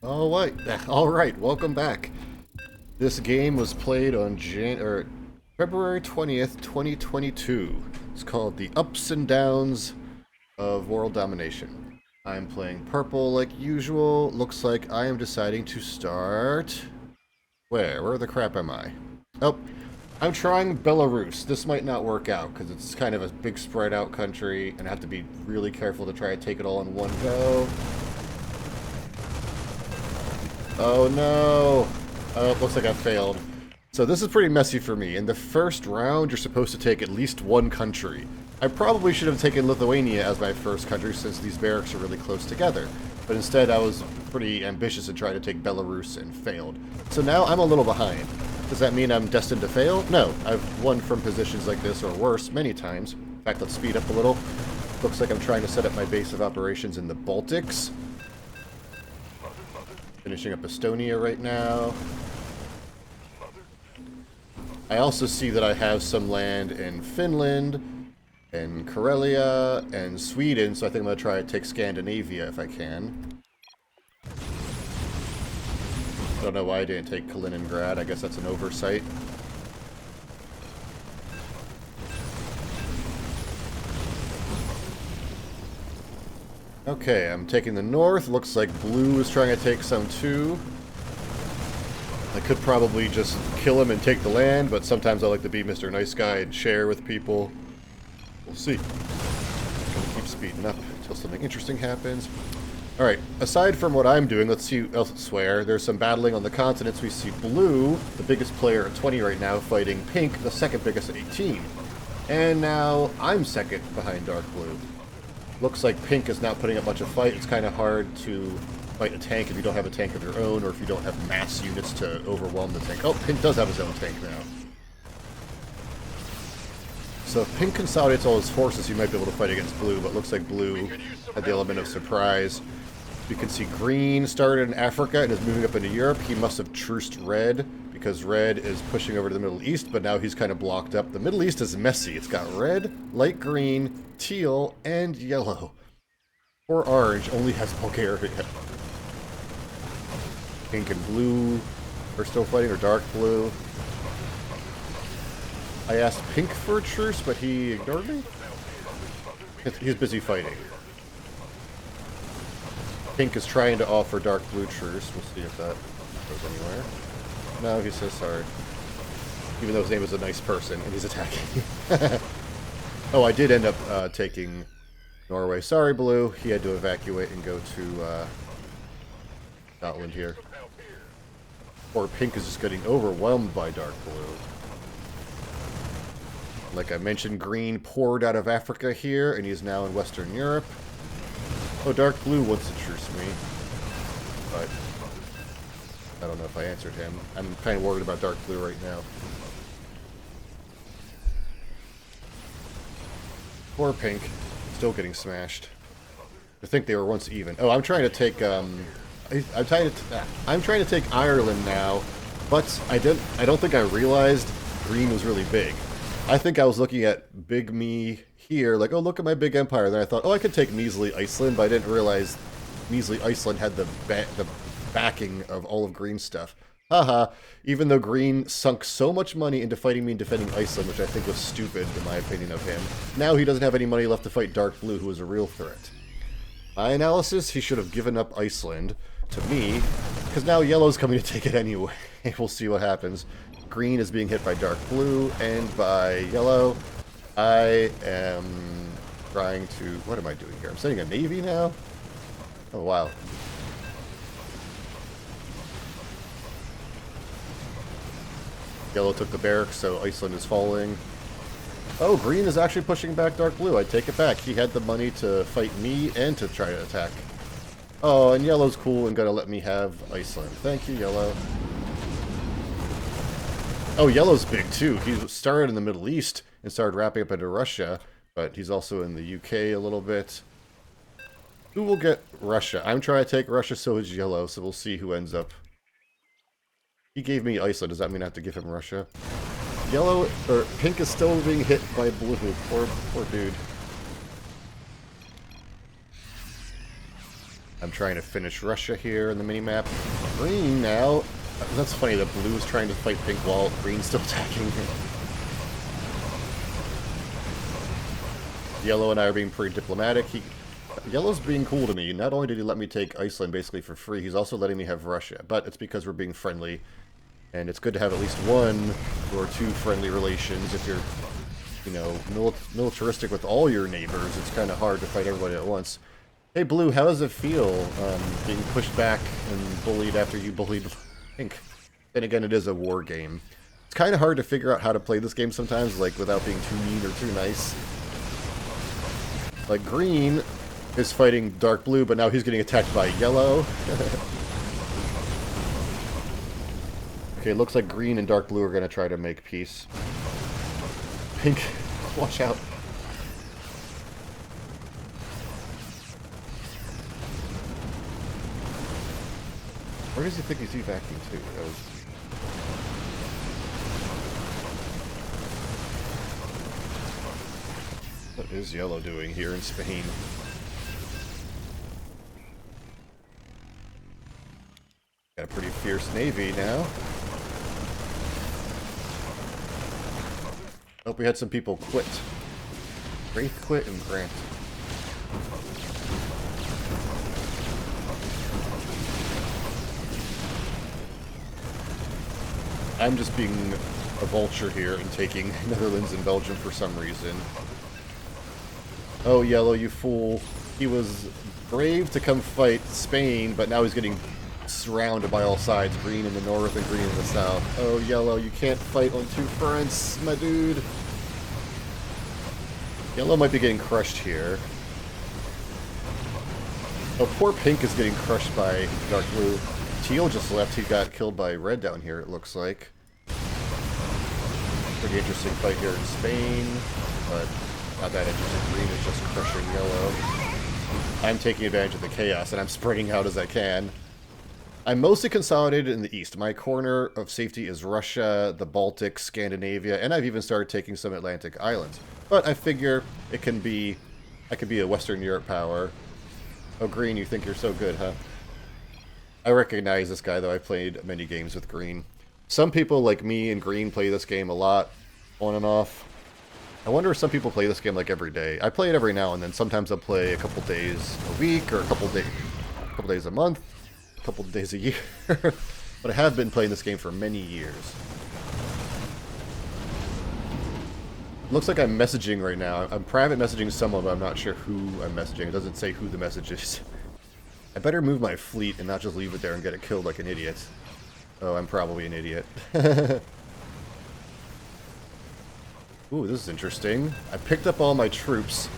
All right, welcome back. This game was played on February 20th, 2022. It's called The Ups and Downs of World Domination. I'm playing purple like usual. Looks like I am deciding to start... Where the crap am I? Oh, I'm trying Belarus. This might not work out because it's kind of a big spread out country and I have to be really careful to try to take it all in one go. Oh no! Oh, looks like I failed. So this is pretty messy for me. In the first round, you're supposed to take at least one country. I probably should have taken Lithuania as my first country since these barracks are really close together. But instead, I was pretty ambitious and tried to take Belarus and failed. So now I'm a little behind. Does that mean I'm destined to fail? No. I've won from positions like this or worse many times. In fact, let's speed up a little. Looks like I'm trying to set up my base of operations in the Baltics. Finishing up Estonia right now. I also see that I have some land in Finland, and Karelia, and Sweden, so I think I'm going to try to take Scandinavia if I can. Don't know why I didn't take Kaliningrad. I guess that's an oversight. Okay, I'm taking the north. Looks like blue is trying to take some too. I could probably just kill him and take the land, but sometimes I like to be Mr. Nice Guy and share with people. We'll see. Gonna keep speeding up until something interesting happens. Alright, aside from what I'm doing, let's see elsewhere. There's some battling on the continents. We see blue, the biggest player at 20 right now, fighting pink, the second biggest at 18. And now I'm second behind dark blue. Looks like pink is not putting up much of a fight. It's kind of hard to fight a tank if you don't have a tank of your own, or if you don't have mass units to overwhelm the tank. Oh, pink does have his own tank now. So if pink consolidates all his forces, he might be able to fight against blue, but looks like blue had the element of surprise. You can see green started in Africa and is moving up into Europe. He must have truced red, because red is pushing over to the Middle East, but now he's kind of blocked up. The Middle East is messy. It's got red, light green, teal, and yellow. Poor orange only has Bulgaria. Pink and blue are still fighting, or dark blue. I asked pink for a truce, but he ignored me? He's busy fighting. Pink is trying to offer dark blue truce. We'll see if that goes anywhere. No, he says sorry. Even though his name is a nice person, and he's attacking. Oh, I did end up taking Norway. Sorry, Blue. He had to evacuate and go to Scotland here. Or Pink is just getting overwhelmed by dark blue. Like I mentioned, green poured out of Africa here, and he's now in Western Europe. Oh, dark blue wants to truce me. But I don't know if I answered him. I'm kind of worried about dark blue right now. Poor pink. Still getting smashed. I think they were once even. Oh, I'm trying to take, I'm trying to take Ireland now, but I don't think I realized green was really big. I think I was looking at big me here, like, oh, look at my big empire. Then I thought, oh, I could take measly Iceland, but I didn't realize measly Iceland had the backing of all of green stuff. Haha, even though green sunk so much money into fighting me and defending Iceland, which I think was stupid in my opinion of him, now he doesn't have any money left to fight dark blue, who is a real threat. My analysis, he should have given up Iceland to me, because now yellow's coming to take it anyway. We'll see what happens. Green is being hit by dark blue and by yellow. I am trying to... What am I doing here? I'm sending a navy now? Oh, wow. Yellow took the barracks, so Iceland is falling. Oh, green is actually pushing back dark blue. I take it back. He had the money to fight me and to try to attack. Oh, and yellow's cool and gonna let me have Iceland. Thank you, yellow. Oh, yellow's big too. He started in the Middle East and started wrapping up into Russia, but he's also in the UK a little bit. Who will get Russia? I'm trying to take Russia, so is yellow, so we'll see who ends up. He gave me Iceland. Does that mean I have to give him Russia? Yellow, or pink is still being hit by blue. Poor dude. I'm trying to finish Russia here in the minimap. Green now. That's funny, that blue is trying to fight pink while green's still attacking. Yellow and I are being pretty diplomatic. Yellow's being cool to me. Not only did he let me take Iceland basically for free, he's also letting me have Russia. But it's because we're being friendly. And it's good to have at least one or two friendly relations. If you're, you know, militaristic with all your neighbors, it's kind of hard to fight everybody at once. Hey, Blue, how does it feel being pushed back and bullied after you bullied Pink? Then again, it is a war game. It's kind of hard to figure out how to play this game sometimes, like, without being too mean or too nice. Like, Green is fighting Dark Blue, but now he's getting attacked by Yellow. Okay, looks like Green and Dark Blue are going to try to make peace. Pink, watch out. Where does he think he's evacing to? What is Yellow doing here in Spain? Got a pretty fierce navy now. Hope we had some people quit. Wraith quit and Grant. I'm just being a vulture here and taking Netherlands and Belgium for some reason. Oh, Yellow, you fool. He was brave to come fight Spain, but now he's getting surrounded by all sides. Green in the north and green in the south. Oh, Yellow, you can't fight on two fronts, my dude. Yellow might be getting crushed here. Oh, poor Pink is getting crushed by Dark Blue. Teal just left. He got killed by Red down here, it looks like. Pretty interesting fight here in Spain, but not that interesting. Green is just crushing Yellow. I'm taking advantage of the chaos, and I'm spreading out as I can. I'm mostly consolidated in the east. My corner of safety is Russia, the Baltic, Scandinavia, and I've even started taking some Atlantic islands. But I figure I could be a Western Europe power. Oh, Green, you think you're so good, huh? I recognize this guy, though. I played many games with Green. Some people, like me and Green, play this game a lot, on and off. I wonder if some people play this game, like, every day. I play it every now and then. Sometimes I'll play a couple days a week, or a couple days a month, a couple days a year. But I have been playing this game for many years. Looks like I'm messaging right now. I'm private messaging someone, but I'm not sure who I'm messaging. It doesn't say who the message is. I better move my fleet and not just leave it there and get it killed like an idiot. Oh, I'm probably an idiot. Ooh, this is interesting. I picked up all my troops,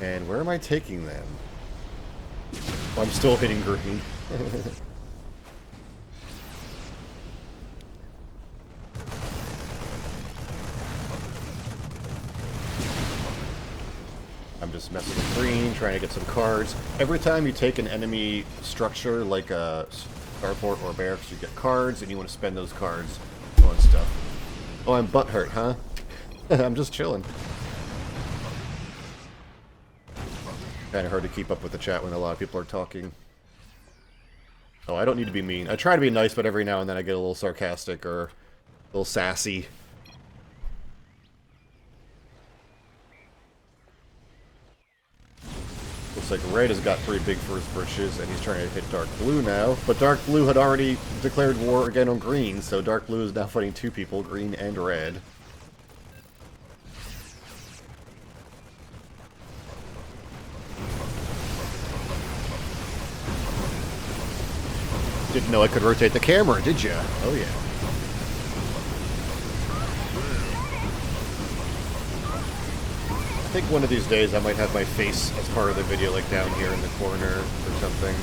and where am I taking them? Oh, I'm still hitting Green. I'm just messing with Green, trying to get some cards. Every time you take an enemy structure, like a starport or barracks, you get cards, and you want to spend those cards on stuff. Oh, I'm butthurt, huh? I'm just chilling. Kind of hard to keep up with the chat when a lot of people are talking. Oh, I don't need to be mean. I try to be nice, but every now and then I get a little sarcastic or a little sassy. Looks like Red has got pretty big for his britches, and he's trying to hit Dark Blue now. But Dark Blue had already declared war again on Green, so Dark Blue is now fighting two people, Green and Red. Didn't know I could rotate the camera, did ya? Oh yeah. I think one of these days I might have my face as part of the video, like down here in the corner or something.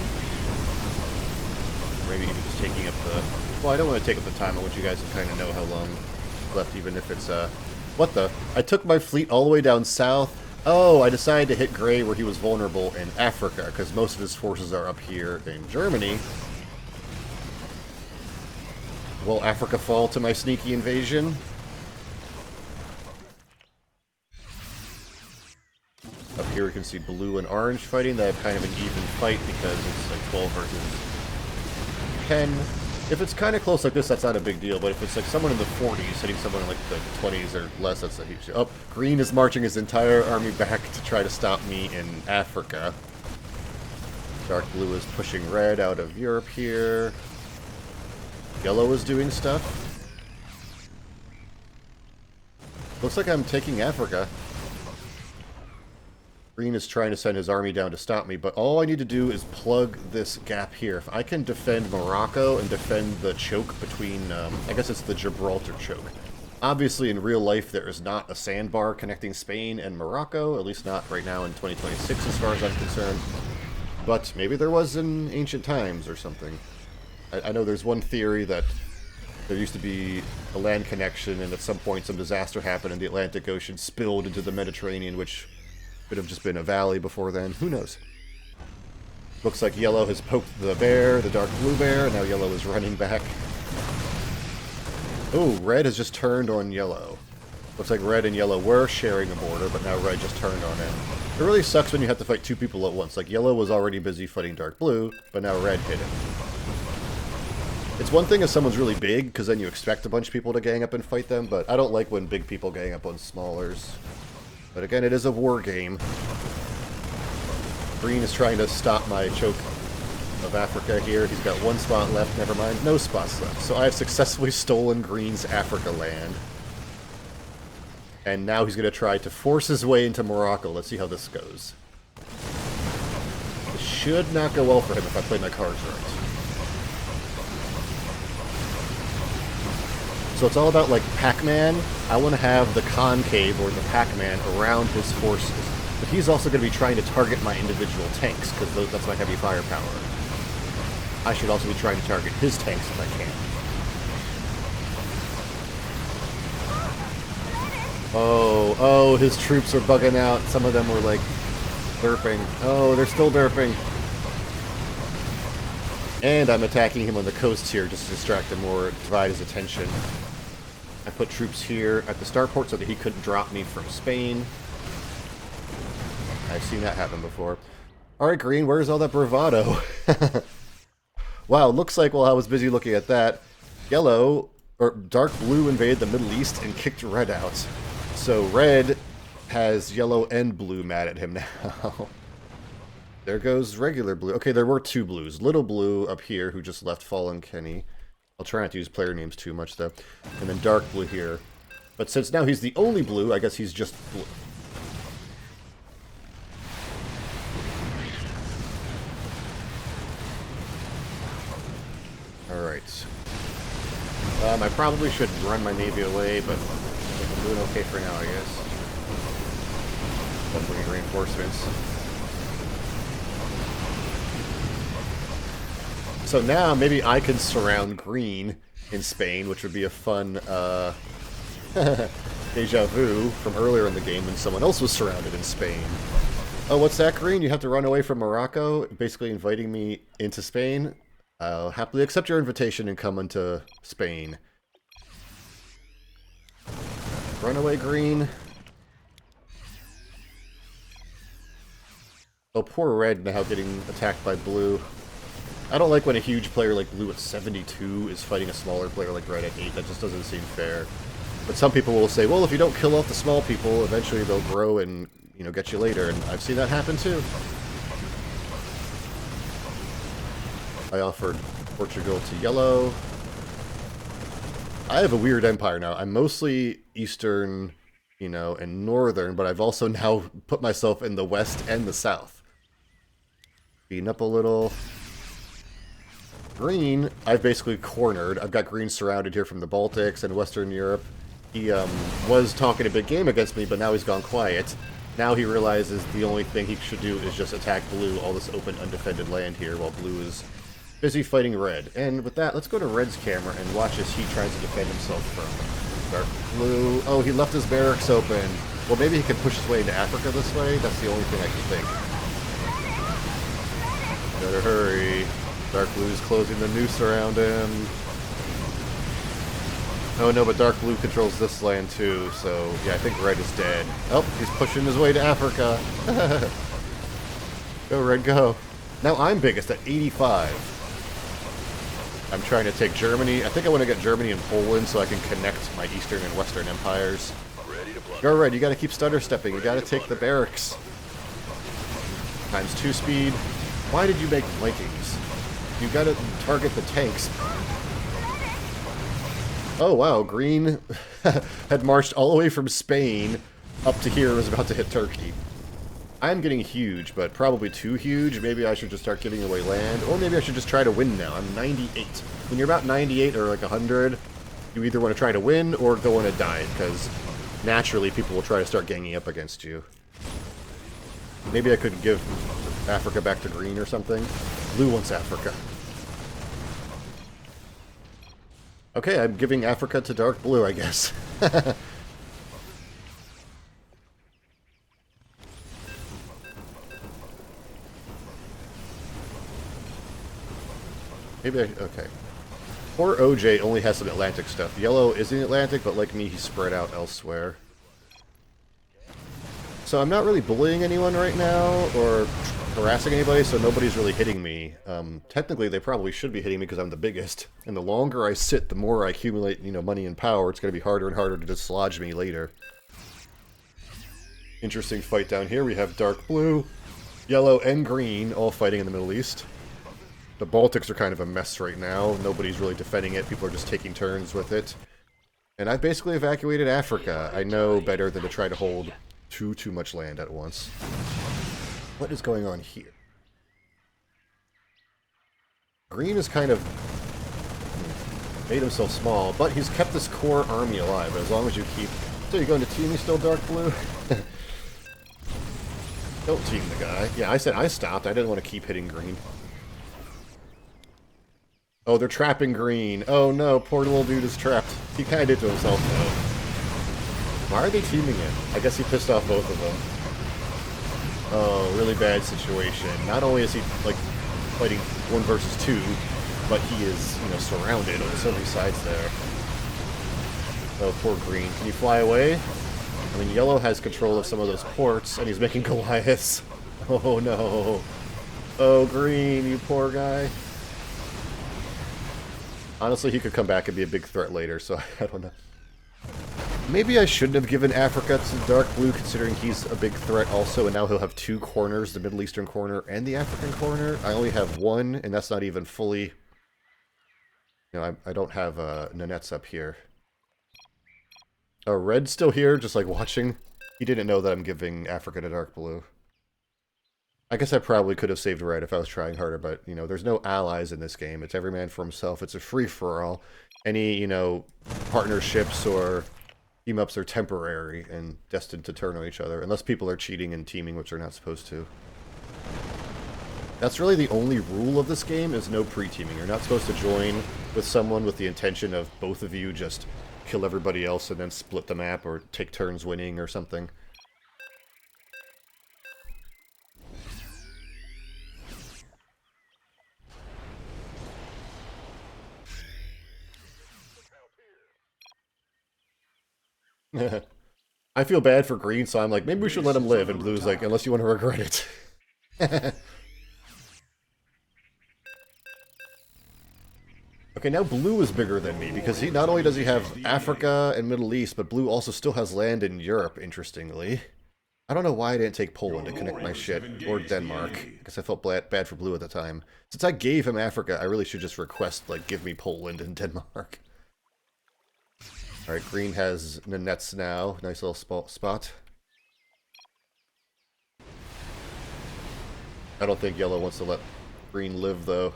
Maybe even just taking up the... Well, I don't want to take up the time. I want you guys to kind of know how long left, even if it's... What the? I took my fleet all the way down south. Oh, I decided to hit Gray where he was vulnerable in Africa, because most of his forces are up here in Germany. Will Africa fall to my sneaky invasion? Up here here we can see blue and orange fighting. They have kind of an even fight because it's like 12 versus 10. If it's kind of close like this, that's not a big deal, but if it's like someone in the 40s hitting someone in like the 20s or less, that's a huge deal. Oh, green is marching his entire army back to try to stop me in Africa. Dark blue is pushing red out of Europe here. Yellow is doing stuff. Looks like I'm taking Africa. Green is trying to send his army down to stop me, but all I need to do is plug this gap here. If I can defend Morocco and defend the choke between, I guess it's the Gibraltar choke. Obviously, in real life, there is not a sandbar connecting Spain and Morocco, at least not right now in 2026 as far as I'm concerned. But maybe there was in ancient times or something. I know there's one theory that there used to be a land connection, and at some point some disaster happened and the Atlantic Ocean spilled into the Mediterranean, which could have just been a valley before then. Who knows? Looks like yellow has poked the bear, the dark blue bear, and now yellow is running back. Oh, red has just turned on yellow. Looks like red and yellow were sharing a border, but now red just turned on him. It really sucks when you have to fight two people at once. Like, yellow was already busy fighting dark blue, but now red hit him. It's one thing if someone's really big, because then you expect a bunch of people to gang up and fight them, but I don't like when big people gang up on smallers. But again, it is a war game. Green is trying to stop my choke of Africa here. He's got one spot left, never mind, no spots left. So I have successfully stolen Green's Africa land. And now he's going to try to force his way into Morocco. Let's see how this goes. It should not go well for him if I play my cards right. So it's all about, like, Pac-Man. I want to have the concave, or the Pac-Man, around his forces. But he's also going to be trying to target my individual tanks, because that's my heavy firepower. I should also be trying to target his tanks if I can. Oh, his troops are bugging out. Some of them were, like, derping. Oh, they're still derping. And I'm attacking him on the coast here just to distract him more, divide his attention. I put troops here at the starport so that he couldn't drop me from Spain. I've seen that happen before. Alright, Green, where's all that bravado? Wow, looks like while I was busy looking at that, yellow, or dark blue invaded the Middle East and kicked red out. So red has yellow and blue mad at him now. There goes regular blue. Okay, there were two blues. Little blue up here, who just left Fallen Kenny. I'll try not to use player names too much, though. And then dark blue here. But since now he's the only blue, I guess he's just blue. Alright. I probably should run my navy away, but I'm doing okay for now, I guess. I'm bringing reinforcements. So now maybe I can surround green in Spain, which would be a fun deja vu from earlier in the game when someone else was surrounded in Spain. Oh, what's that, Green? You have to run away from Morocco, basically inviting me into Spain? I'll happily accept your invitation and come into Spain. Run away, Green. Oh, poor red now getting attacked by blue. I don't like when a huge player like blue at 72 is fighting a smaller player like red at 8. That just doesn't seem fair. But some people will say, well, if you don't kill off the small people, eventually they'll grow and, you know, get you later. And I've seen that happen too. I offered Portugal to yellow. I have a weird empire now. I'm mostly eastern, you know, and northern, but I've also now put myself in the west and the south. Speeding up a little. Green, I've basically cornered. I've got green surrounded here from the Baltics and Western Europe. He was talking a big game against me, but now he's gone quiet. Now he realizes the only thing he should do is just attack blue, all this open, undefended land here, while blue is busy fighting red. And with that, let's go to red's camera and watch as he tries to defend himself from dark blue. Oh, he left his barracks open. Well, maybe he can push his way into Africa this way? That's the only thing I can think. Better hurry. Dark blue's closing the noose around him. Oh no, but Dark Blue controls this land too, so yeah, I think Red is dead. Oh, he's pushing his way to Africa. Go, Red, go. Now I'm biggest at 85. I'm trying to take Germany. I think I want to get Germany and Poland so I can connect my Eastern and Western empires. Go, Red, you gotta keep stutter stepping. You gotta take the barracks. Times 2 speed. Why did you make Vikings? You gotta target the tanks. Oh wow, Green had marched all the way from Spain up to here and was about to hit Turkey. I'm getting huge, but probably too huge. Maybe I should just start giving away land, or maybe I should just try to win now. I'm 98. When you're about 98 or like 100, you either want to try to win or go on a diet, because naturally people will try to start ganging up against you. Maybe I could give Africa back to Green or something. Blue wants Africa. Okay, I'm giving Africa to Dark Blue, I guess. Maybe I... okay. Poor OJ only has some Atlantic stuff. Yellow is in Atlantic, but like me, he's spread out elsewhere. So I'm not really bullying anyone right now, or harassing anybody, so nobody's really hitting me. Technically, they probably should be hitting me because I'm the biggest. And the longer I sit, the more I accumulate, you know, money and power. It's going to be harder and harder to dislodge me later. Interesting fight down here. We have Dark Blue, Yellow, and Green all fighting in the Middle East. The Baltics are kind of a mess right now. Nobody's really defending it. People are just taking turns with it. And I've basically evacuated Africa. I know better than to try to hold too much land at once. What is going on here? Green is kind of made himself small, but he's kept this core army alive. As long as you keep... So you're going to team me still, Dark Blue? Don't team the guy. Yeah, I said I stopped. I didn't want to keep hitting Green. Oh, they're trapping Green. Oh no, poor little dude is trapped. He kind of did to himself, though. Why are they teaming him? I guess he pissed off both of them. Oh, really bad situation. Not only is he, like, fighting 1 versus 2, but he is, you know, surrounded on so many sides there. Oh, poor Green. Can you fly away? I mean, Yellow has control of some of those ports, and he's making Goliaths. Oh no. Oh, Green, you poor guy. Honestly, he could come back and be a big threat later, so I don't know. Maybe I shouldn't have given Africa to Dark Blue, considering he's a big threat also, and now he'll have 2 corners, the Middle Eastern corner and the African corner. I only have 1, and that's not even fully... You know, I don't have Nanets up here. Oh, Red's still here, just like watching. He didn't know that I'm giving Africa to Dark Blue. I guess I probably could have saved Red if I was trying harder, but, you know, there's no allies in this game. It's every man for himself. It's a free-for-all. Any, you know, partnerships or team-ups are temporary and destined to turn on each other, unless people are cheating and teaming, which they're not supposed to. That's really the only rule of this game, is no pre-teaming. You're not supposed to join with someone with the intention of both of you just kill everybody else and then split the map or take turns winning or something. I feel bad for Green, so I'm like, maybe we should let him live, and Blue's like, unless you want to regret it. Okay, now Blue is bigger than me, because he not only does he have Africa and Middle East, but Blue also still has land in Europe, interestingly. I don't know why I didn't take Poland to connect my shit, or Denmark, because I felt bad for Blue at the time. Since I gave him Africa, I really should just request, like, give me Poland and Denmark. Alright, Green has Nanets now. Nice little spot. I don't think Yellow wants to let Green live, though.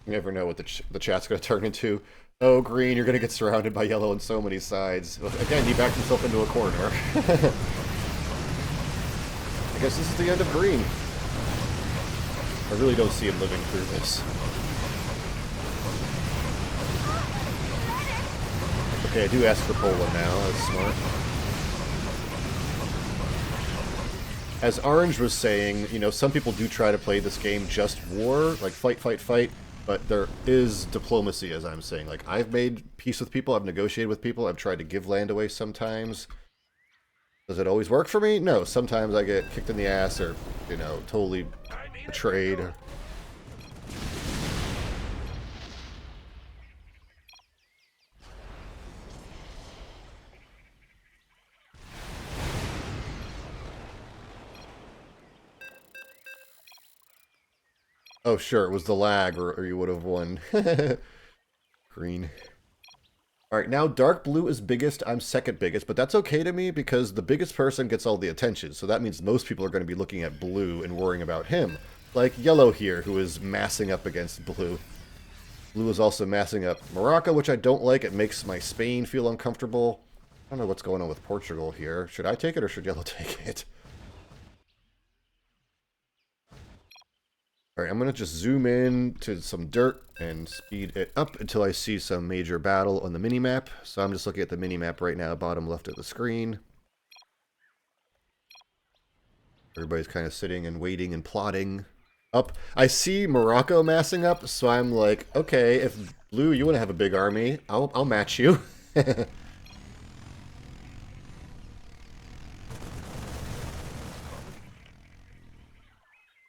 You never know what the chat's going to turn into. Oh, green, you're gonna get surrounded by yellow on so many sides. Again, he backed himself into a corner. I guess this is the end of green. I really don't see him living through this. Okay, I do ask for Poland now. That's smart. As Orange was saying, you know, some people do try to play this game just war, like fight, fight, fight, but there is diplomacy, as I'm saying. Like, I've made peace with people, I've negotiated with people, I've tried to give land away sometimes. Does it always work for me? No. Sometimes I get kicked in the ass or, you know, totally betrayed. Oh, sure, it was the lag, or you would have won. Green. Alright, now dark blue is biggest, I'm second biggest, but that's okay to me because the biggest person gets all the attention, so that means most people are going to be looking at blue and worrying about him. Like yellow here, who is massing up against blue. Blue is also massing up Morocco, which I don't like. It makes my Spain feel uncomfortable. I don't know what's going on with Portugal here. Should I take it or should yellow take it? Alright, I'm going to just zoom in to some dirt and speed it up until I see some major battle on the minimap. So I'm just looking at the minimap right now, bottom left of the screen. Everybody's kind of sitting and waiting and plotting. Up. I see Morocco massing up, so I'm like, okay, if blue, you want to have a big army, I'll match you.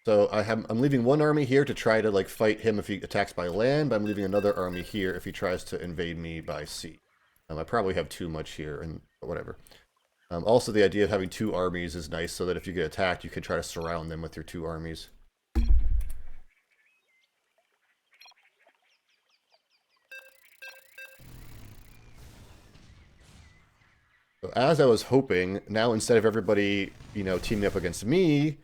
So I'm leaving one army here to try to like fight him if he attacks by land, but I'm leaving another army here if he tries to invade me by sea. I probably have too much here, and whatever. Also, the idea of having two armies is nice, so that if you get attacked, you can try to surround them with your two armies. So as I was hoping, now instead of everybody, you know, teaming up against me,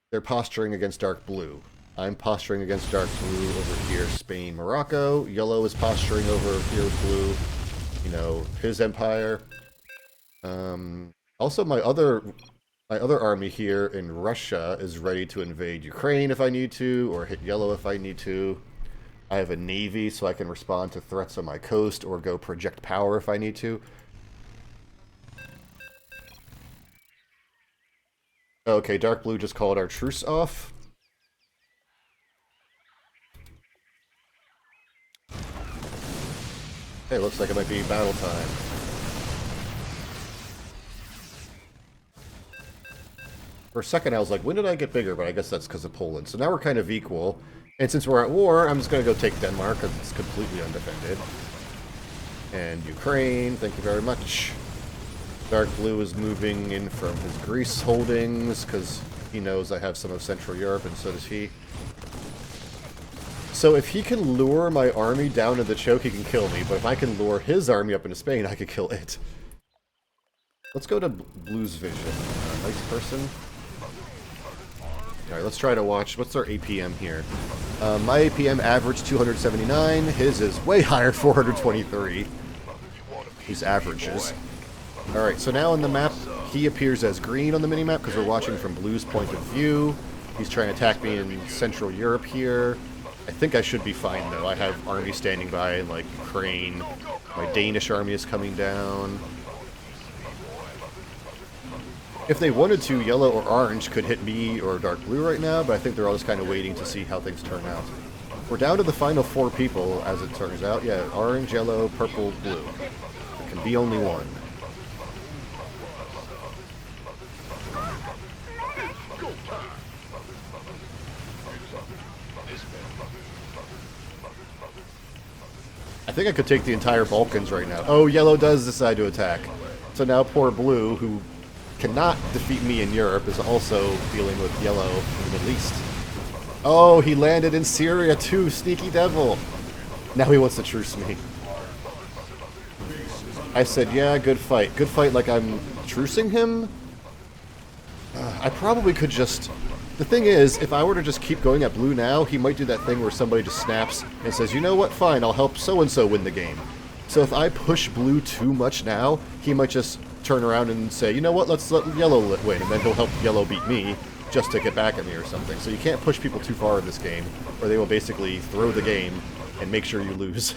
they're posturing against dark blue. I'm posturing against dark blue over here, Spain, Morocco. Yellow is posturing over here with blue, you know, his empire. Also, my other army here in Russia is ready to invade Ukraine if I need to, or hit yellow if I need to. I have a navy, so I can respond to threats on my coast, or go project power if I need to. Okay, dark blue just called our truce off. Hey, looks like it might be battle time. For a second I was like, when did I get bigger? But I guess that's because of Poland. So now we're kind of equal. And since we're at war, I'm just going to go take Denmark because it's completely undefended. And Ukraine, thank you very much. Dark blue is moving in from his Greece holdings because he knows I have some of Central Europe, and so does he. So if he can lure my army down to the choke, he can kill me. But if I can lure his army up into Spain, I could kill it. Let's go to Blue's vision. Nice person. Alright, let's try to watch. What's our APM here? My APM average 279. His is way higher, 423. These averages. Alright, so now on the map, he appears as green on the minimap because we're watching from Blue's point of view. He's trying to attack me in Central Europe here. I think I should be fine, though. I have armies standing by, like Ukraine. My Danish army is coming down. If they wanted to, yellow or orange could hit me or dark blue right now, but I think they're all just kind of waiting to see how things turn out. We're down to the final 4 people, as it turns out. Yeah, orange, yellow, purple, blue. There can be only one. I think I could take the entire Balkans right now. Oh, yellow does decide to attack. So now poor blue, who cannot defeat me in Europe, is also dealing with yellow in the Middle East. Oh, he landed in Syria too, sneaky devil. Now he wants to truce me. I said, yeah, good fight. Good fight like I'm trucing him? I probably could just The thing is, if I were to just keep going at blue now, he might do that thing where somebody just snaps and says, you know what, fine, I'll help so-and-so win the game. So if I push blue too much now, he might just turn around and say, you know what, let's let yellow win, and then he'll help yellow beat me just to get back at me or something. So you can't push people too far in this game, or they will basically throw the game and make sure you lose.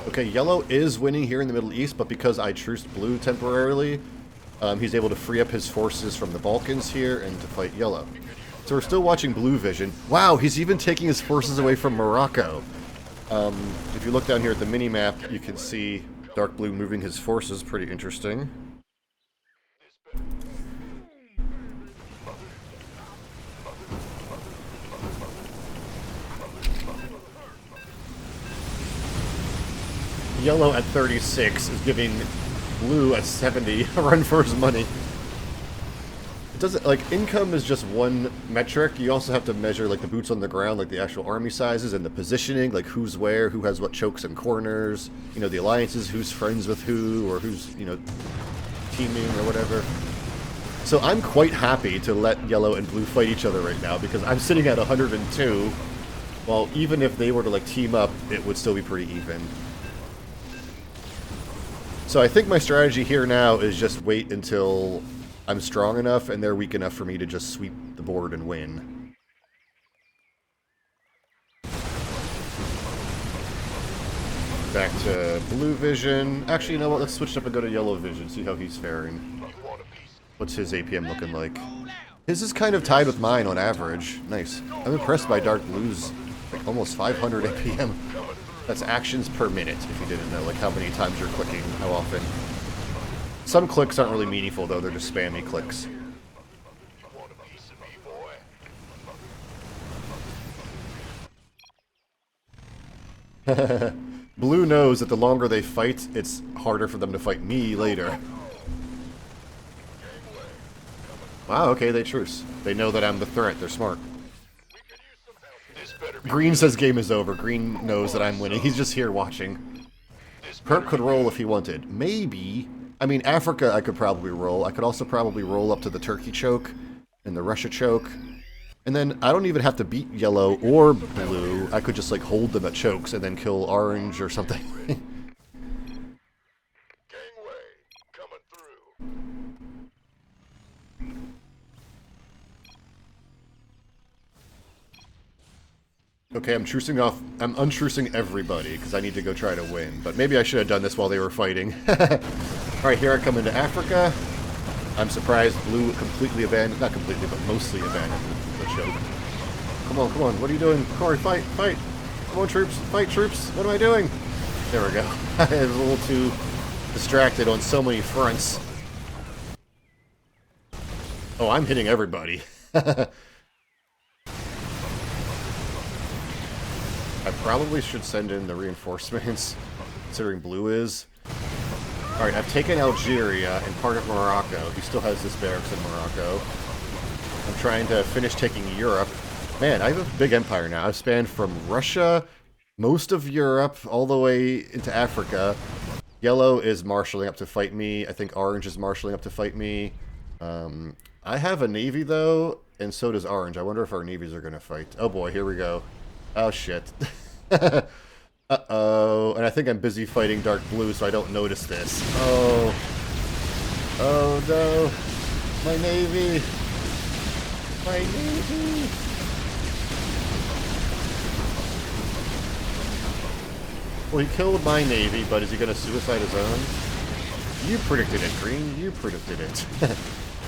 Okay, yellow is winning here in the Middle East, but because I truced blue temporarily, he's able to free up his forces from the Balkans here and to fight yellow. So we're still watching blue vision. Wow, he's even taking his forces away from Morocco. If you look down here at the mini-map, you can see dark blue moving his forces. Pretty interesting. Yellow at 36 is giving blue at 70 a run for his money. It doesn't, like, income is just one metric. You also have to measure, like, the boots on the ground, like the actual army sizes and the positioning, like who's where, who has what chokes and corners, you know, the alliances, who's friends with who, or who's, you know, teaming or whatever. So I'm quite happy to let yellow and blue fight each other right now, because I'm sitting at 102. Well, even if they were to, like, team up, it would still be pretty even. So I think my strategy here now is just wait until I'm strong enough and they're weak enough for me to just sweep the board and win. Back to blue vision. Actually, you know what? Let's switch up and go to yellow vision, see how he's faring. What's his APM looking like? His is kind of tied with mine on average. Nice. I'm impressed by dark blue's, like, almost 500 APM. That's actions per minute, if you didn't know, like how many times you're clicking, how often. Some clicks aren't really meaningful, though, they're just spammy clicks. Blue knows that the longer they fight, it's harder for them to fight me later. Wow, okay, they truce. They know that I'm the threat, they're smart. Green says game is over. Green knows that I'm winning. He's just here watching. Perp could roll if he wanted. Maybe. I mean, Africa I could probably roll. I could also probably roll up to the Turkey choke and the Russia choke. And then I don't even have to beat yellow or blue. I could just, like, hold them at chokes and then kill orange or something. Okay, I'm untrucing everybody, because I need to go try to win. But maybe I should have done this while they were fighting. Alright, here I come into Africa. I'm surprised blue completely abandoned, not completely, but mostly abandoned the choke. Come on, what are you doing? Corey, fight! Come on, troops, fight, troops! What am I doing? There we go. I was a little too distracted on so many fronts. Oh, I'm hitting everybody. I probably should send in the reinforcements, considering blue is. Alright, I've taken Algeria and part of Morocco. He still has this barracks in Morocco. I'm trying to finish taking Europe. Man, I have a big empire now. I've spanned from Russia, most of Europe, all the way into Africa. Yellow is marshalling up to fight me. I think orange is marshalling up to fight me. I have a navy, though, and so does orange. I wonder if our navies are going to fight. Oh boy, here we go. Oh shit. Uh-oh. And I think I'm busy fighting dark blue, so I don't notice this. Oh. Oh no. My navy. My navy. Well, he killed my navy, but is he going to suicide his own? You predicted it, Green. You predicted it.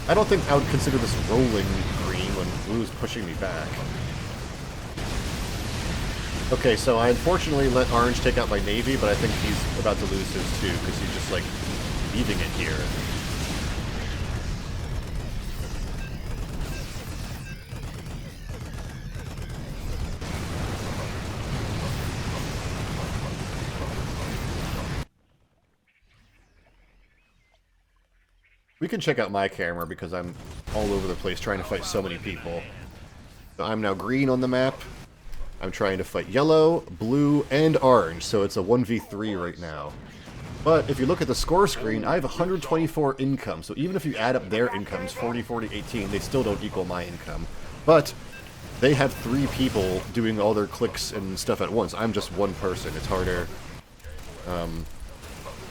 I don't think I would consider this rolling green when blue's pushing me back. Okay, so I unfortunately let orange take out my navy, but I think he's about to lose his too, because he's just, like, leaving it here. We can check out my camera, because I'm all over the place trying to fight so many people. So I'm now green on the map. I'm trying to fight yellow, blue, and orange, so it's a 1v3 right now. But if you look at the score screen, I have 124 income, so even if you add up their incomes, 40, 40, 18, they still don't equal my income. But they have 3 people doing all their clicks and stuff at once. I'm just one person. It's harder,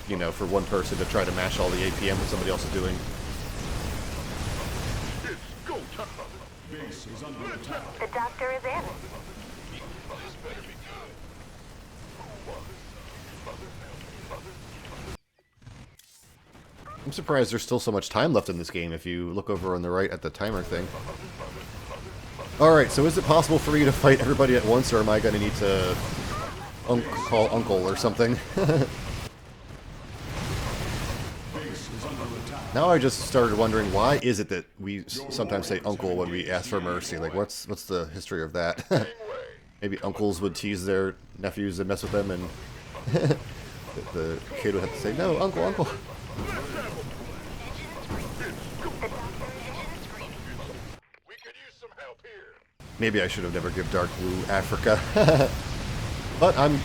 you know, for one person to try to mash all the APM what somebody else is doing. The doctor is in. I'm surprised there's still so much time left in this game if you look over on the right at the timer thing. Alright, so is it possible for me to fight everybody at once, or am I going to need to call Uncle or something? Now I just started wondering, why is it that we sometimes say Uncle when we ask for mercy? Like, what's the history of that? Maybe uncles would tease their nephews and mess with them, and the kid would have to say, no, Uncle, Uncle. Maybe I should have never given Dark Blue Africa. But I'm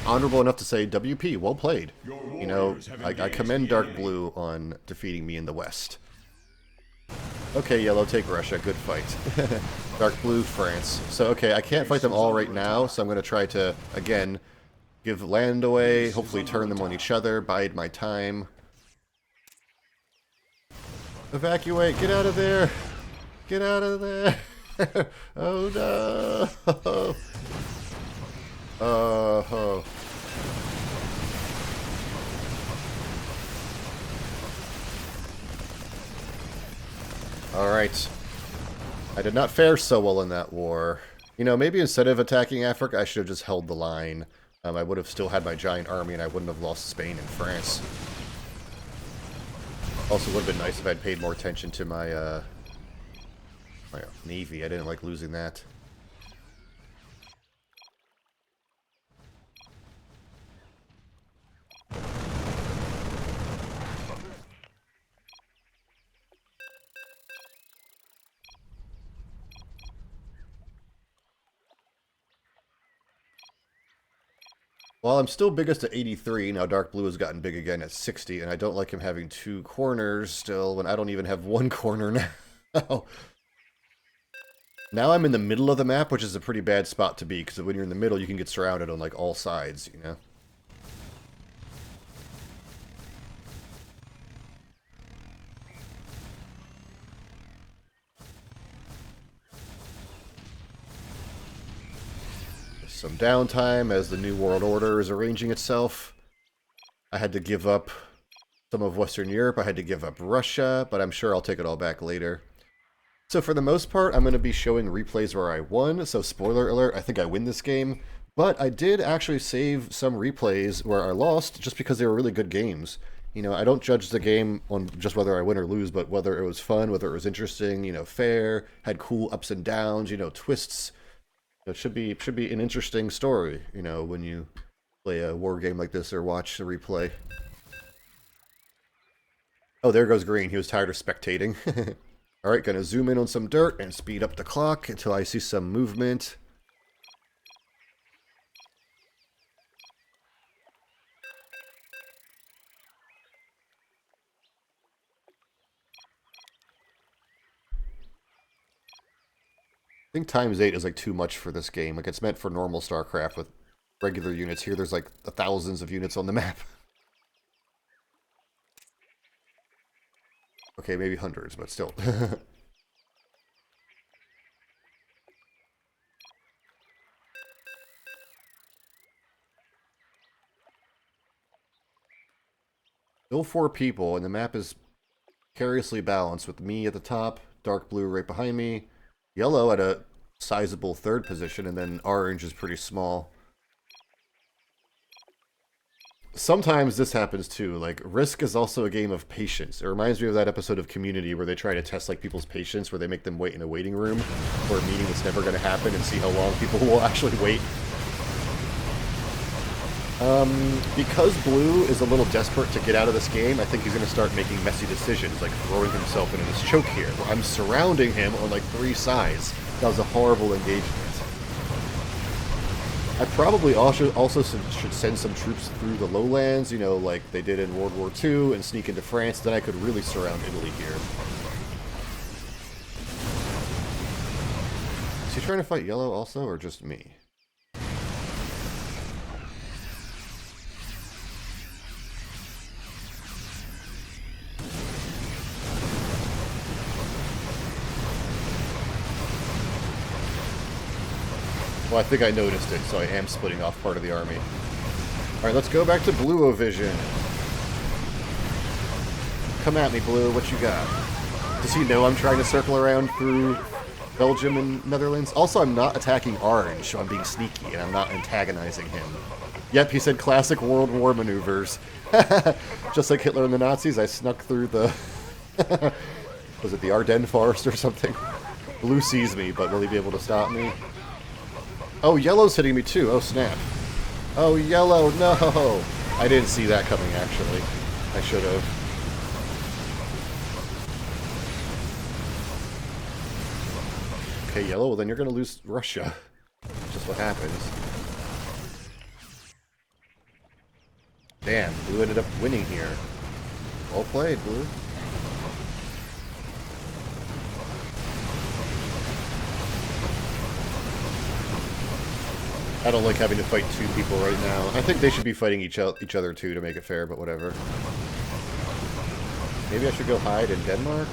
honorable enough to say WP, well played. You know, I commend Dark Blue on defeating me in the West. Okay, Yellow, take Russia. Good fight. Dark Blue, France. So, okay, I can't fight them all right now, so I'm going to try to, again, give land away, hopefully turn them on each other, bide my time. Evacuate, get out of there! Get out of there! Oh no! Oh. Alright. I did not fare so well in that war. You know, maybe instead of attacking Africa, I should have just held the line. I would have still had my giant army and I wouldn't have lost Spain and France. Also, would have been nice if I'd paid more attention to my, my navy. I didn't like losing that. Well, I'm still biggest at 83, now Dark Blue has gotten big again at 60, and I don't like him having 2 corners still, when I don't even have 1 corner now. Now I'm in the middle of the map, which is a pretty bad spot to be, because when you're in the middle, you can get surrounded on, like, all sides, you know? Some downtime as the New World Order is arranging itself. I had to give up some of Western Europe, I had to give up Russia, but I'm sure I'll take it all back later. So for the most part, I'm going to be showing replays where I won, so spoiler alert, I think I win this game. But I did actually save some replays where I lost, just because they were really good games. You know, I don't judge the game on just whether I win or lose, but whether it was fun, whether it was interesting, you know, fair, had cool ups and downs, you know, twists. It should be an interesting story, you know, when you play a war game like this or watch a replay. Oh, there goes Green. He was tired of spectating. Alright, gonna zoom in on some dirt and speed up the clock until I see some movement. I think ×8 is like too much for this game. Like, it's meant for normal Starcraft with regular units. Here there's like thousands of units on the map. Okay, maybe hundreds, but still. Still 4 people, and the map is precariously balanced with me at the top, Dark Blue right behind me, Yellow at a sizable 3rd position, and then Orange is pretty small. Sometimes this happens too. Like, Risk is also a game of patience. It reminds me of that episode of Community where they try to test like people's patience, where they make them wait in a waiting room for a meeting that's never going to happen and see how long people will actually wait. Because Blue is a little desperate to get out of this game, I think he's going to start making messy decisions, like throwing himself into this choke here, where I'm surrounding him on like 3 sides. That was a horrible engagement. I probably also should send some troops through the lowlands, you know, like they did in World War II, and sneak into France. Then I could really surround Italy here. Is he trying to fight yellow also, or just me? Well, I think I noticed it, so I am splitting off part of the army. Alright, let's go back to Blue-O-Vision. Come at me, Blue. What you got? Does he know I'm trying to circle around through Belgium and Netherlands? Also, I'm not attacking Orange, so I'm being sneaky, and I'm not antagonizing him. Yep, he said classic World War maneuvers. Just like Hitler and the Nazis, I snuck through the... was it the Ardennes Forest or something? Blue sees me, but will he be able to stop me? Oh, yellow's hitting me too. Oh, snap. Oh, yellow, no! I didn't see that coming, actually. I should have. Okay, yellow, well then you're gonna lose Russia. Just what happens. Damn, Blue ended up winning here. Well played, Blue. I don't like having to fight two people right now. I think they should be fighting each other too to make it fair, but whatever. Maybe I should go hide in Denmark?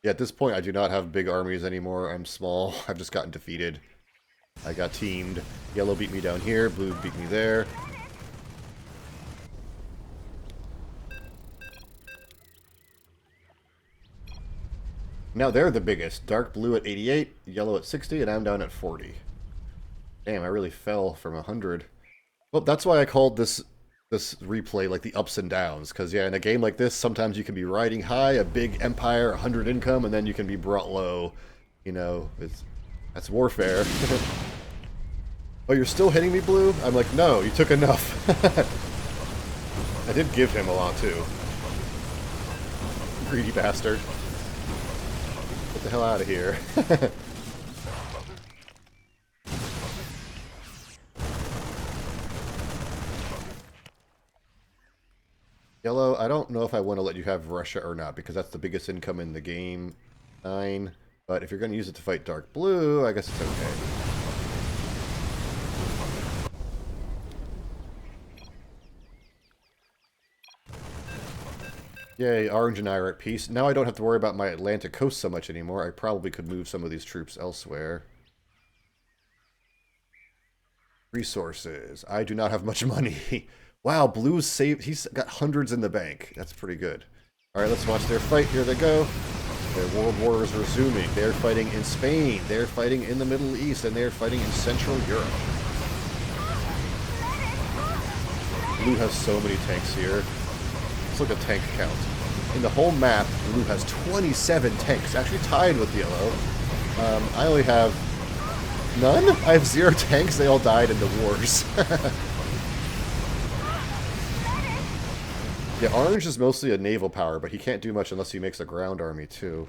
Yeah, at this point I do not have big armies anymore. I'm small. I've just gotten defeated. I got teamed. Yellow beat me down here, blue beat me there. Now they're the biggest. Dark blue at 88, yellow at 60, and I'm down at 40. Damn, I really fell from 100. Well, that's why I called this replay like the ups and downs, because yeah, in a game like this, sometimes you can be riding high, a big empire, 100 income, and then you can be brought low. You know, that's warfare. Oh, you're still hitting me, Blue? I'm like, no, you took enough. I did give him a lot, too. Greedy bastard. Get the hell out of here. Yellow, I don't know if I want to let you have Russia or not, because that's the biggest income in the game. 9. But if you're going to use it to fight Dark Blue, I guess it's okay. Yay, Orange and I are at peace. Now I don't have to worry about my Atlantic coast so much anymore. I probably could move some of these troops elsewhere. Resources. I do not have much money. Wow, Blue's saved. He's got hundreds in the bank. That's pretty good. Alright, let's watch their fight. Here they go. Their world war is resuming. They're fighting in Spain. They're fighting in the Middle East. And they're fighting in Central Europe. Blue has so many tanks here. Let's look at tank count. In the whole map, Blue has 27 tanks, actually tied with Yellow. I only have none? I have 0 tanks, they all died in the wars. Yeah, Orange is mostly a naval power, but he can't do much unless he makes a ground army too.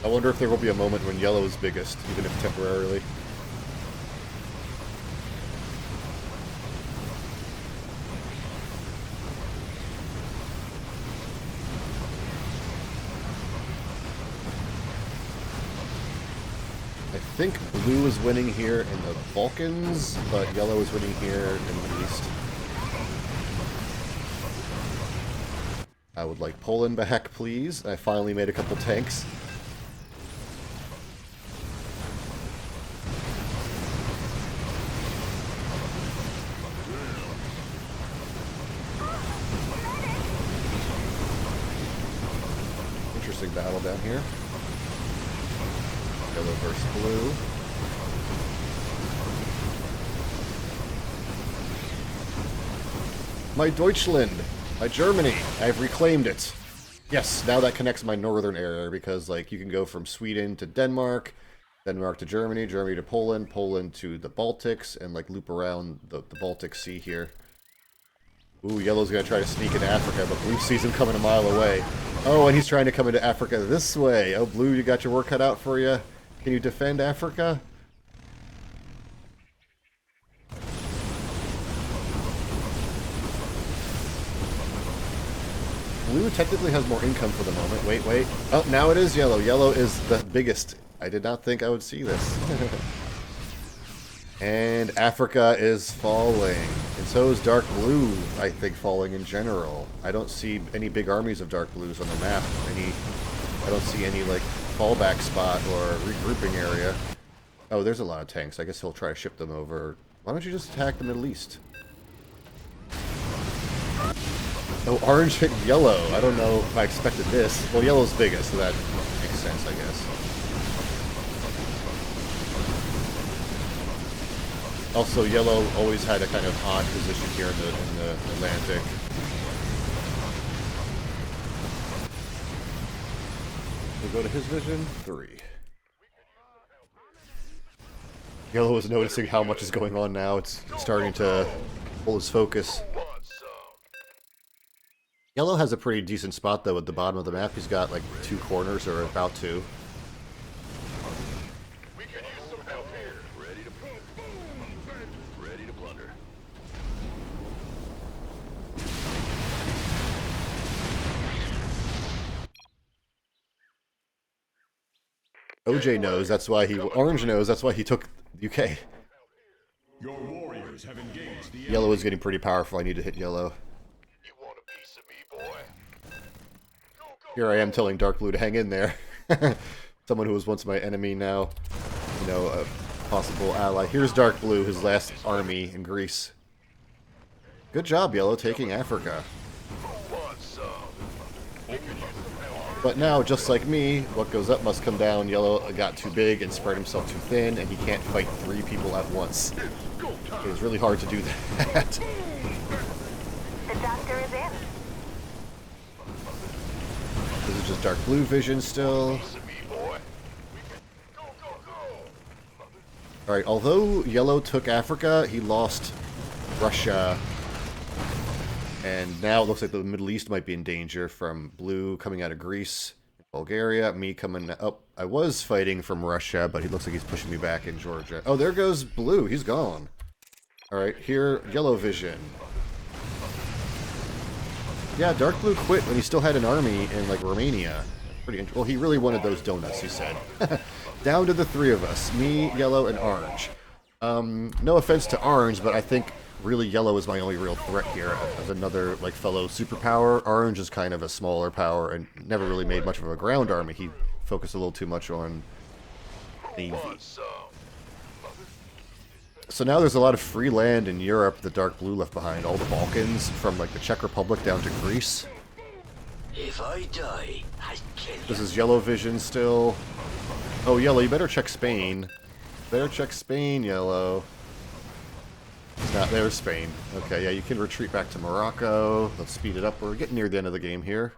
I wonder if there will be a moment when yellow is biggest, even if temporarily. I think blue is winning here in the Balkans, but yellow is winning here in the East. I would like Poland back, please. I finally made a couple tanks. Battle down here. Yellow versus blue. My Deutschland! My Germany! I've reclaimed it. Yes, now that connects my northern area, because, like, you can go from Sweden to Denmark, Denmark to Germany, Germany to Poland, Poland to the Baltics, and, like, loop around the Baltic Sea here. Ooh, yellow's gonna try to sneak into Africa, but blue sees him coming a mile away. Oh, and he's trying to come into Africa this way. Oh, blue, you got your work cut out for you. Can you defend Africa? Blue technically has more income for the moment. Wait, wait. Oh, now it is yellow. Yellow is the biggest. I did not think I would see this. And Africa is falling. And so is dark blue, I think, falling in general. I don't see any big armies of dark blues on the map. I don't see any, like, fallback spot or regrouping area. Oh, there's a lot of tanks. I guess he'll try to ship them over. Why don't you just attack the Middle East? Oh, orange hit yellow. I don't know if I expected this. Well, yellow's biggest, so that makes sense, I guess. Also, yellow always had a kind of odd position here in the Atlantic. We'll go to his vision. 3. Yellow is noticing how much is going on now. It's starting to pull his focus. Yellow has a pretty decent spot, though, at the bottom of the map. He's got, like, 2 corners, or about 2. We can use some help here. Ready to plunder. OJ knows, that's why he... Orange knows, that's why he took the UK. Your warriors have engaged the Yellow is getting pretty powerful. I need to hit yellow. You want a piece of me, boy? Here I am telling dark blue to hang in there. Someone who was once my enemy now, you know, a possible ally. Here's dark blue, his last army in Greece. Good job, yellow, taking Africa. But now, just like me, what goes up must come down. Yellow got too big and spread himself too thin, and he can't fight 3 people at once. It was really hard to do that. The doctor is in. This is just dark blue vision still. Alright, although yellow took Africa, he lost Russia. And now it looks like the Middle East might be in danger from blue coming out of Greece, Bulgaria, me coming up. I was fighting from Russia, but he looks like he's pushing me back in Georgia. Oh, there goes blue. He's gone. Alright, here, yellow vision. Yeah, dark blue quit when he still had an army in, like, Romania. Pretty interesting. Well, he really wanted those donuts, he said. Down to the 3 of us. Me, yellow, and orange. No offense to orange, but I think really yellow is my only real threat here as another, like, fellow superpower. Orange is kind of a smaller power and never really made much of a ground army. He focused a little too much on navy. So now there's a lot of free land in Europe that dark blue left behind. All the Balkans, from, like, the Czech Republic down to Greece. If I die, I kill This is yellow vision still. Oh, yellow, you better check Spain. Better check Spain, yellow. It's not there, Spain. Okay, yeah, you can retreat back to Morocco. Let's speed it up. We're getting near the end of the game here.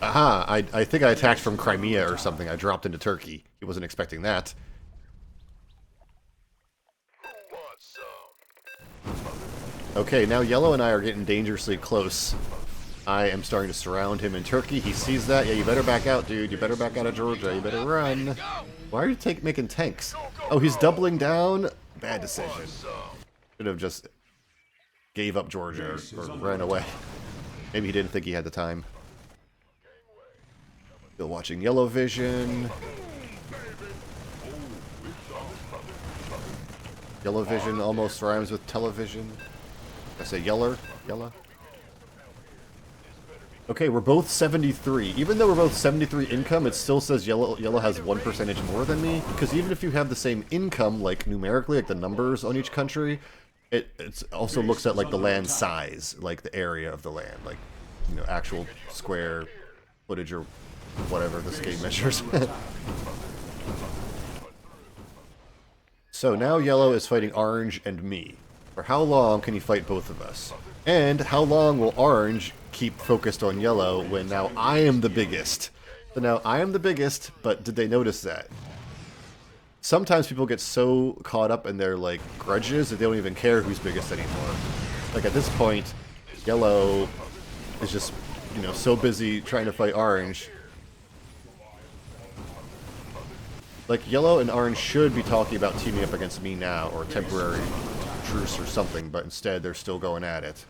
Aha! I think I attacked from Crimea or something. I dropped into Turkey. He wasn't expecting that. Okay, now yellow and I are getting dangerously close. I am starting to surround him in Turkey. He sees that. Yeah, you better back out, dude. You better back out of Georgia. You better run. Why are you making tanks? Oh, he's doubling down? Bad decision. Should have just gave up Georgia or ran away. Maybe he didn't think he had the time. Still watching yellow vision. Yellow vision almost rhymes with television. I say yeller? Yellow? Okay, we're both 73. Even though we're both 73 income, it still says yellow has 1% more than me. Because even if you have the same income, like numerically, like the numbers on each country, it also looks at like the land size, like the area of the land, like, you know, actual square footage or whatever this game measures. So now yellow is fighting orange and me. For how long can he fight both of us? And how long will orange keep focused on yellow when now I am the biggest? So now I am the biggest, but did they notice that? Sometimes people get so caught up in their, like, grudges that they don't even care who's biggest anymore. Like, at this point, yellow is just, you know, so busy trying to fight orange. Like, yellow and orange should be talking about teaming up against me now, or temporary truce or something, but instead they're still going at it.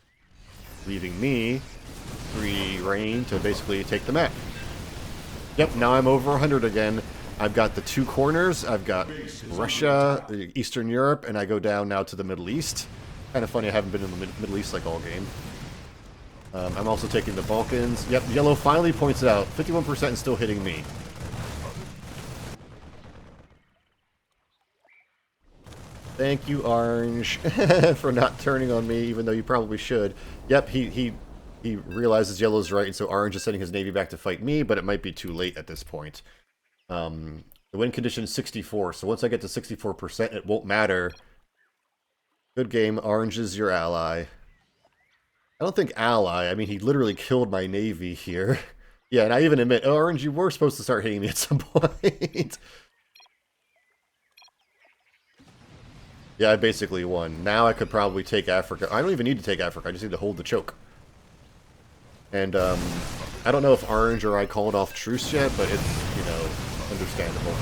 Leaving me free reign to basically take the map. Yep, now I'm over 100 again. I've got the two corners. I've got Russia, Eastern Europe, and I go down now to the Middle East. Kind of funny I haven't been in the Middle East like all game. I'm also taking the Balkans. Yep, yellow finally points it out. 51% and still hitting me. Thank you, Orange, for not turning on me, even though you probably should. Yep, he realizes yellow's right, and so Orange is sending his navy back to fight me, but it might be too late at this point. The win condition is 64, so once I get to 64%, it won't matter. Good game. Orange is your ally. I don't think ally. I mean, he literally killed my navy here. Yeah, and I even admit, Orange, you were supposed to start hitting me at some point. Yeah, I basically won. Now I could probably take Africa. I don't even need to take Africa. I just need to hold the choke. And, I don't know if Orange or I called off truce yet, but it's, you know, understandable.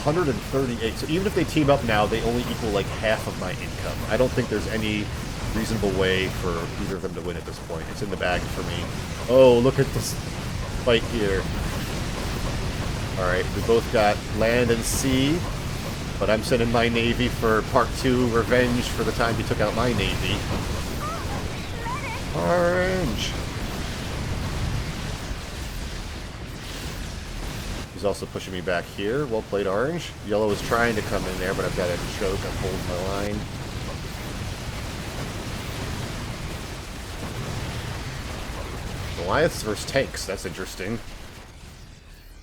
138. So even if they team up now, they only equal like half of my income. I don't think there's any reasonable way for either of them to win at this point. It's in the bag for me. Oh, look at this fight here. Alright, we both got land and sea. But I'm sending my navy for part 2 revenge for the time he took out my navy. Orange! He's also pushing me back here. Well played, Orange. Yellow is trying to come in there, but I've got a choke. I'm holding my line. Goliaths versus tanks. That's interesting.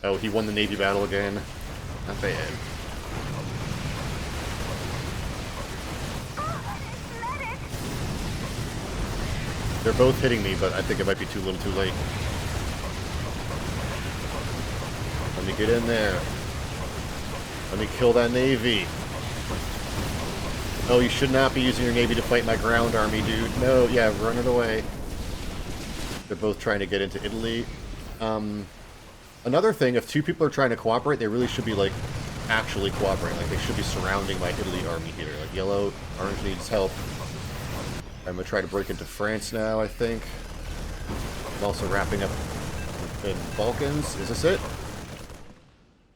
Oh, he won the navy battle again. Not bad. They're both hitting me, but I think it might be too little too late. Let me get in there. Let me kill that navy. Oh, you should not be using your navy to fight my ground army, dude. No, yeah, run it away. They're both trying to get into Italy. Another thing, if two people are trying to cooperate, they really should be, like, actually cooperating. Like, they should be surrounding my Italy army here. Like, yellow, orange needs help. I'm going to try to break into France now, I think. I'm also wrapping up in Balkans. Is this it?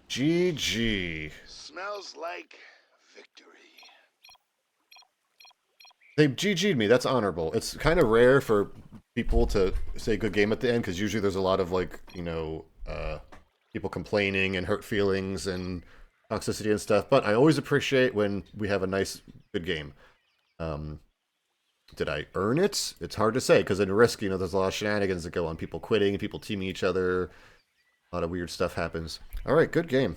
GG. Smells like victory. They GG'd me. That's honorable. It's kind of rare for people to say good game at the end, because usually there's a lot of, like, you know, people complaining and hurt feelings and toxicity and stuff. But I always appreciate when we have a nice, good game. Did I earn it? It's hard to say, because in Risk, you know, there's a lot of shenanigans that go on. People quitting, people teaming each other. A lot of weird stuff happens. Alright, good game.